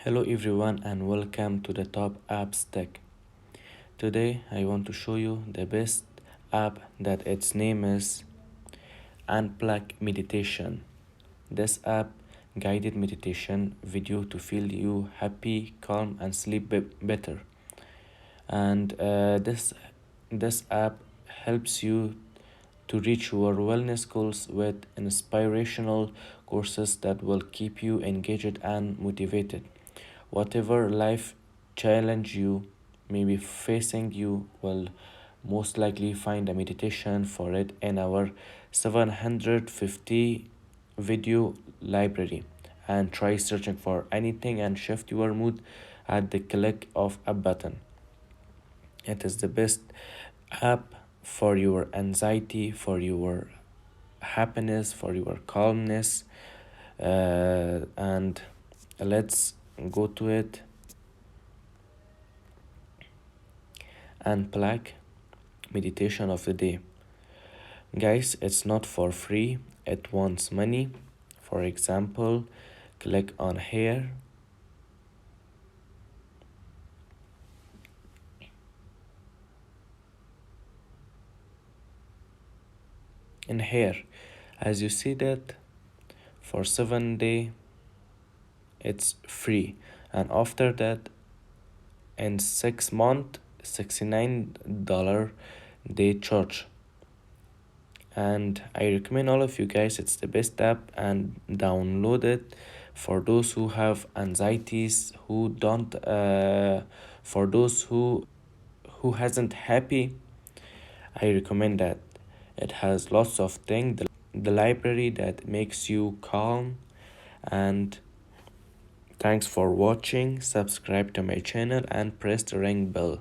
Hello everyone and welcome to the Top Apps Tech. Today I want to show you the best app that its name is Unplug Meditation. This app guided meditation video to feel you happy, calm and sleep better. And this app helps you to reach your wellness goals with inspirational courses that will keep you engaged and motivated. Whatever life challenge you may be facing, you will most likely find a meditation for it in our 750 video library, and try searching for anything and shift your mood at the click of a button. It is the best app for your anxiety, for your happiness, for your calmness. And let's go to it. Unplug meditation of the day. Guys, it's not for free, it wants money. For example, click on here. In here, as you see that for 7 days it's free, and after that in 6 months $69 they charge. And I recommend all of you guys, it's the best app, and download it for those who have anxieties, who don't for those who hasn't happy. I recommend that. It has lots of things, the library that makes you calm. And thanks for watching. Subscribe to my channel and press the ring bell.